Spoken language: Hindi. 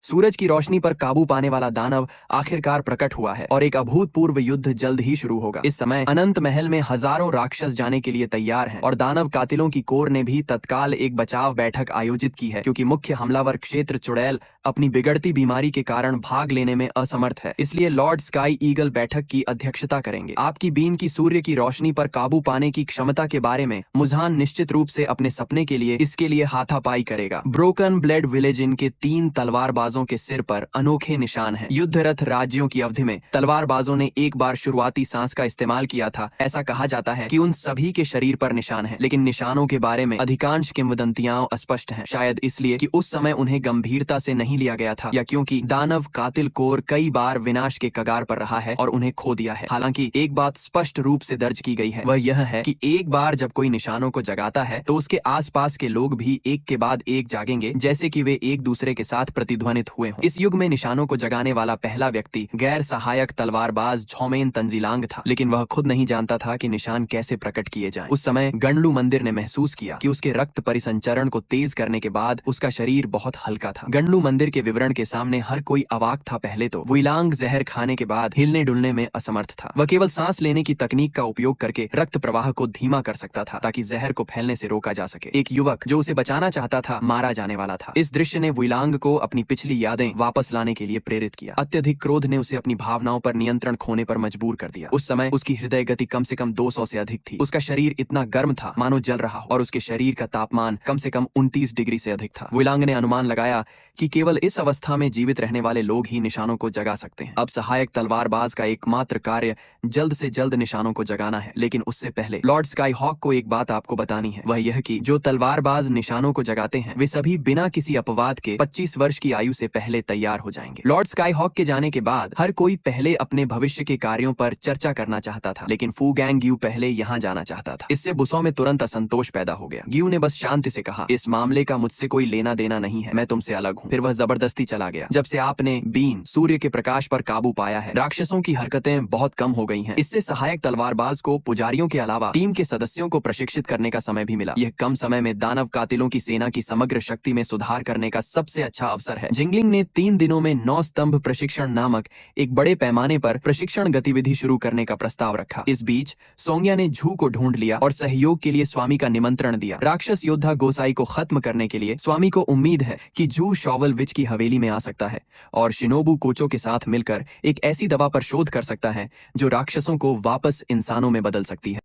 सूरज की रोशनी पर काबू पाने वाला दानव आखिरकार प्रकट हुआ है और एक अभूतपूर्व युद्ध जल्द ही शुरू होगा। इस समय अनंत महल में हजारों राक्षस जाने के लिए तैयार हैं और दानव कातिलों की कोर ने भी तत्काल एक बचाव बैठक आयोजित की है, क्योंकि मुख्य हमलावर क्षेत्र चुड़ैल अपनी बिगड़ती बीमारी के कारण भाग लेने में असमर्थ है। इसलिए लॉर्ड स्काई ईगल बैठक की अध्यक्षता करेंगे। आपकी बीन की सूर्य की रोशनी पर काबू पाने की क्षमता के बारे में मुझान निश्चित रूप से अपने सपने के लिए इसके लिए हाथापाई करेगा। ब्रोकन ब्लेड विलेज इनके 3 तलवारबाजों के सिर पर अनोखे निशान हैं। युद्धरत राज्यों की अवधि में तलवारबाजों ने एक बार शुरुआती सांस का इस्तेमाल किया था। ऐसा कहा जाता है कि उन सभी के शरीर पर निशान हैं, लेकिन निशानों के बारे में अधिकांश किंवदंतियां अस्पष्ट हैं। शायद इसलिए कि उस समय उन्हें गंभीरता से नहीं लिया गया था, या क्योंकि दानव कातिल कोर कई बार विनाश के कगार पर रहा है और उन्हें खो दिया है। हालांकि एक बात स्पष्ट रूप से दर्ज की गई है, वह यह है कि एक बार जब कोई निशानों को जगाता है तो उसके आसपास के लोग भी एक के बाद एक जागेंगे, जैसे कि वे एक दूसरे के साथ प्रतिध्वनित हुए हों। इस युग में निशानों को जगाने वाला पहला व्यक्ति गैर सहायक तलवारबाज झौमेन तंजीलांग था, लेकिन वह खुद नहीं जानता था कि निशान कैसे प्रकट किए जाएं। उस समय गंडलू मंदिर ने महसूस किया कि उसके रक्त परिसंचरण को तेज करने के बाद उसका शरीर बहुत हल्का था। गंडलू मंदिर के विवरण के सामने हर कोई अवाक था। पहले तो वुइलांग जहर खाने के बाद हिलने डुलने में असमर्थ था। वह केवल सांस लेने की तकनीक का उपयोग करके रक्त प्रवाह को धीमा कर सकता था ताकि जहर को फैलने से रोका जा सके। एक युवक जो उसे बचाना चाहता था मारा जाने वाला था। इस दृश्य ने वुइलांग को अपनी पिछली यादें वापस लाने के लिए प्रेरित किया। अत्यधिक क्रोध ने उसे अपनी भावनाओं पर नियंत्रण खोने पर मजबूर कर दिया। उस समय उसकी हृदय गति कम से कम 200 से अधिक थी। उसका शरीर इतना गर्म था मानो जल रहा हो, और उसके शरीर का तापमान कम से कम 29 डिग्री से अधिक था। वुइलांग ने अनुमान लगाया कि केवल इस अवस्था में जीवित रहने वाले लोग ही निशानों को जगा सकते हैं। अब सहायक तलवारबाज का एकमात्र कार्य जल्द से जल्द निशानों को जगाना है, लेकिन उससे पहले लॉर्ड स्काई हॉक को एक बात आपको बतानी है। वह यह कि जो तलवारबाज निशानों को जगाते हैं वे सभी बिना किसी अपवाद के 25 वर्ष की आयु से पहले तैयार हो जाएंगे। लॉर्ड स्काई हॉक के जाने के बाद हर कोई पहले अपने भविष्य के कार्यों पर चर्चा करना चाहता था, लेकिन फू गैंग ग्यू पहले यहाँ जाना चाहता था। इससे बुसों में तुरंत असंतोष पैदा हो गया। ग्यू ने बस शांति से कहा, इस मामले का मुझसे कोई लेना देना नहीं है, मैं तुमसे अलग हूँ। फिर वह जबरदस्ती चला गया। जब से आपने बीन सूर्य के प्रकाश पर काबू पाया है, राक्षसों की हरकतें बहुत कम हो गई हैं। इससे सहायक तलवारबाज को पुजारियों के अलावा टीम के सदस्यों को प्रशिक्षित करने का समय भी मिला। यह कम समय में दानव कातिलों की सेना की समग्र शक्ति में सुधार करने का सबसे अच्छा अवसर है। जिंगलिंग ने 3 दिनों में 9 स्तंभ प्रशिक्षण नामक एक बड़े पैमाने पर प्रशिक्षण गतिविधि शुरू करने का प्रस्ताव रखा। इस बीच सोंग्या ने झू को ढूंढ लिया और सहयोग के लिए स्वामी का निमंत्रण दिया। राक्षस योद्धा गोसाई को खत्म करने के लिए स्वामी को उम्मीद है कि झू शॉवल विच की हवेली में आ सकता है और शिनोबू कोचो के साथ मिलकर एक ऐसी दवा पर शोध कर सकता है जो राक्षसों को वापस इंसानों में बदल सकती है।